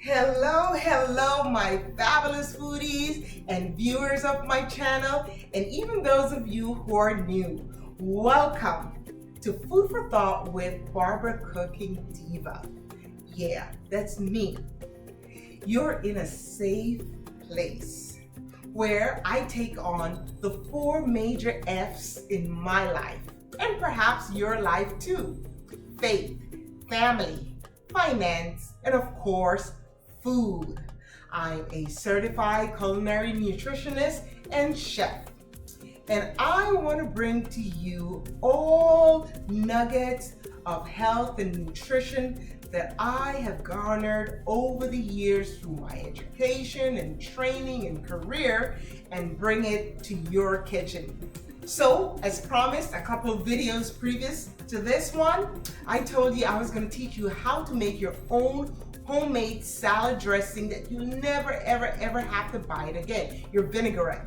Hello, hello, my fabulous foodies and viewers of my channel, and even those of you who are new. Welcome to Food for Thought with Barbara Cooking Diva. Yeah, that's me. You're in a safe place where I take on the 4 major F's in my life, and perhaps your life too. Faith, family, finance, and of course, food. I'm a certified culinary nutritionist and chef, and I want to bring to you all nuggets of health and nutrition that I have garnered over the years through my education and training and career, and bring it to your kitchen. So, as promised, a couple of videos previous to this one, I told you I was going to teach you how to make your own homemade salad dressing that you never ever have to buy it again, your vinaigrette.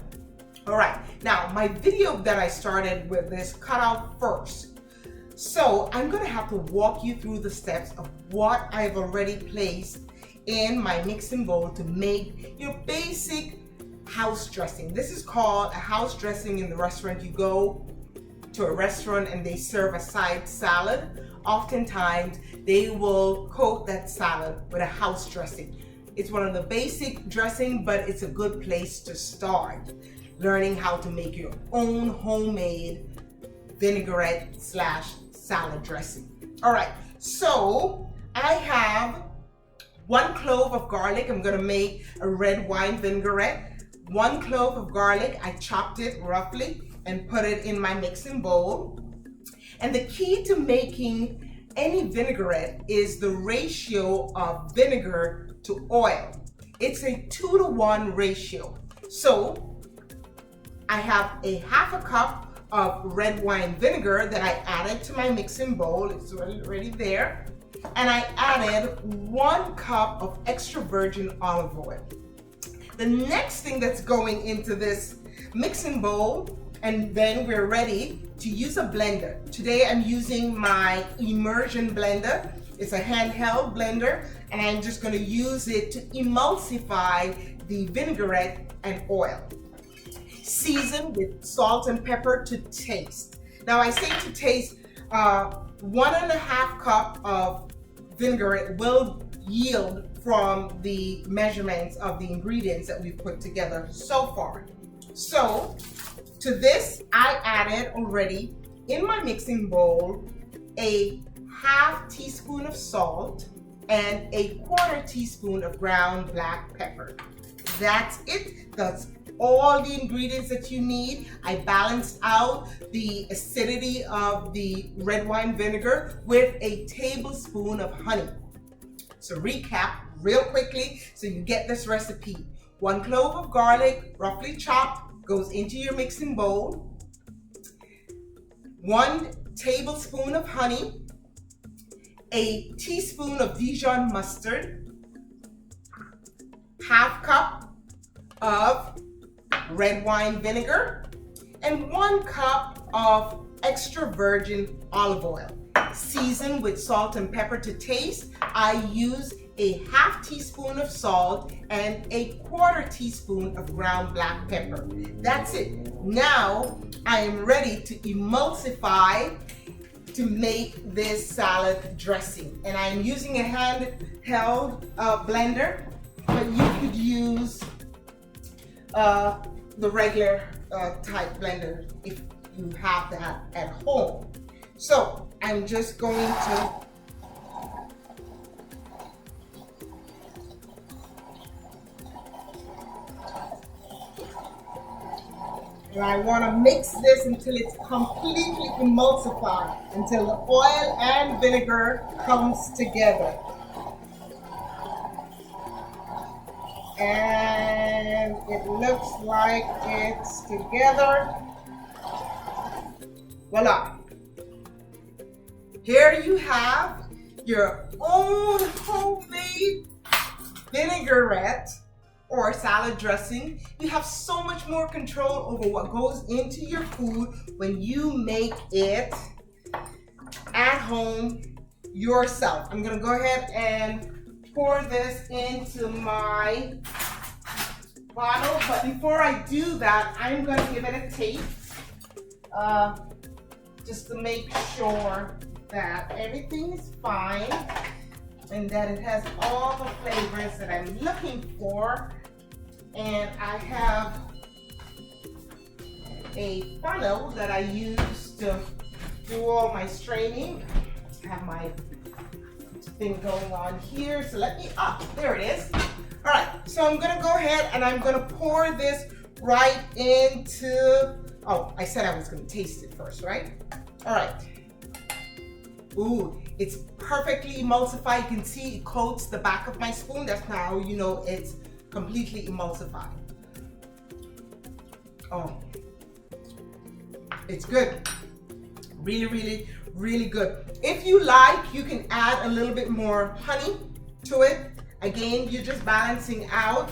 All right, now my video that I started with this cut out first. So I'm gonna have to walk you through the steps of what I've already placed in my mixing bowl to make your basic house dressing. This is called a house dressing in the restaurant. You go to a restaurant and they serve a side salad. Oftentimes, they will coat that salad with a house dressing. It's one of the basic dressing, but it's a good place to start learning how to make your own homemade vinaigrette slash salad dressing. All right, so I have 1 clove of garlic. I'm gonna make a red wine vinaigrette. 1 clove of garlic, I chopped it roughly and put it in my mixing bowl. And the key to making any vinaigrette is the ratio of vinegar to oil. It's a 2-to-1 ratio. So I have a 1/2 cup of red wine vinegar that I added to my mixing bowl. It's already there. And I added 1 cup of extra virgin olive oil. The next thing that's going into this mixing bowl, and then we're ready to use a blender. Today I'm using my immersion blender. It's a handheld blender, and I'm just going to use it to emulsify the vinaigrette and oil. Season with salt and pepper to taste. Now I say to taste, 1.5 cup of vinaigrette will yield from the measurements of the ingredients that we've put together so far. So to this, I added already in my mixing bowl a 1/2 teaspoon of salt and a 1/4 teaspoon of ground black pepper. That's it. That's all the ingredients that you need. I balanced out the acidity of the red wine vinegar with a tablespoon of honey. So recap real quickly so you get this recipe. 1 clove of garlic, roughly chopped, goes into your mixing bowl. 1 tablespoon of honey, a teaspoon of Dijon mustard, 1/2 cup of red wine vinegar, and 1 cup of extra virgin olive oil. Season with salt and pepper to taste. I use a 1/2 teaspoon of salt and a 1/4 teaspoon of ground black pepper. That's it. Now I am ready to emulsify to make this salad dressing. And I'm using a handheld blender, but you could use the regular type blender if you have that at home. So I'm just going to and I want to mix this until it's completely emulsified, until the oil and vinegar comes together. And it looks like it's together. Voila. Here you have your own homemade vinaigrette or salad dressing. You have so much more control over what goes into your food when you make it at home yourself. I'm gonna go ahead and pour this into my bottle, but before I do that, I'm going to give it a taste, just to make sure that everything is fine and that it has all the flavors that I'm looking for. And I have a funnel that I use to do all my straining. I have my thing going on here, so let me, there it is. All right, so I'm gonna go ahead and I'm gonna pour this right into, I said I was gonna taste it first, right? All right. Ooh, it's perfectly emulsified. You can see it coats the back of my spoon. That's how you know it's completely emulsified. Oh, it's good. Really, really, really good. If you like, you can add a little bit more honey to it. Again, you're just balancing out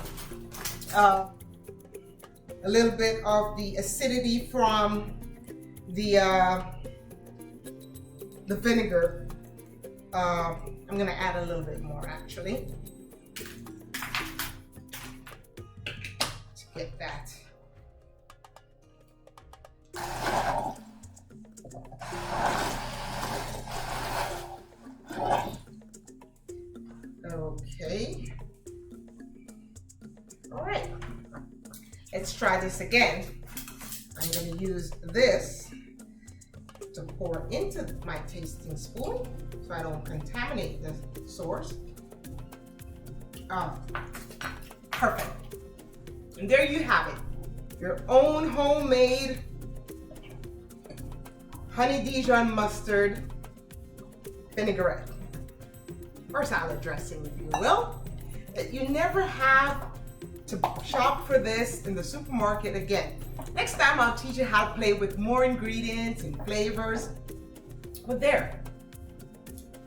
a little bit of the acidity from the vinegar. I'm gonna add a little bit more actually to get that. Okay. All right. Let's try this again. I'm going to use this to pour into my tasting spoon so I don't contaminate the source. Perfect. And there you have it. Your own homemade Honey Dijon Mustard Vinaigrette, or salad dressing, if you will. That you never have to shop for this in the supermarket again. Next time I'll teach you how to play with more ingredients and flavors. But there,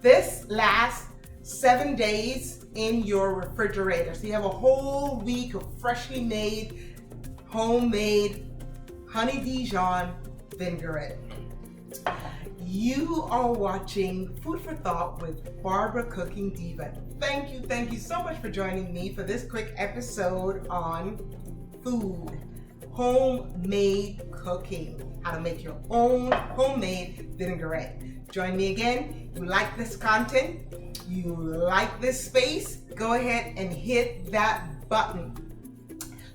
this lasts 7 days in your refrigerator. So you have a whole week of freshly made, homemade Honey Dijon Vinaigrette. You are watching Food for Thought with Barbara Cooking Diva. Thank you so much for joining me for this quick episode on food, homemade cooking, how to make your own homemade vinaigrette. Join me again. You like this content? You like this space? Go ahead and hit that button.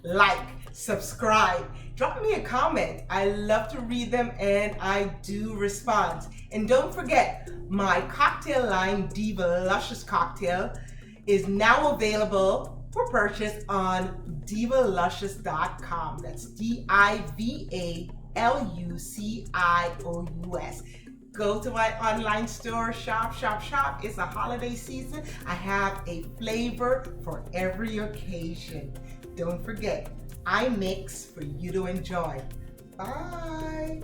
Like, subscribe. Drop me a comment. I love to read them and I do respond. And don't forget, my cocktail line, Diva Luscious Cocktail, is now available for purchase on divaluscious.com. That's DIVALUCIOUS. Go to my online store, shop. It's a holiday season. I have a flavor for every occasion. Don't forget, I mix for you to enjoy. Bye.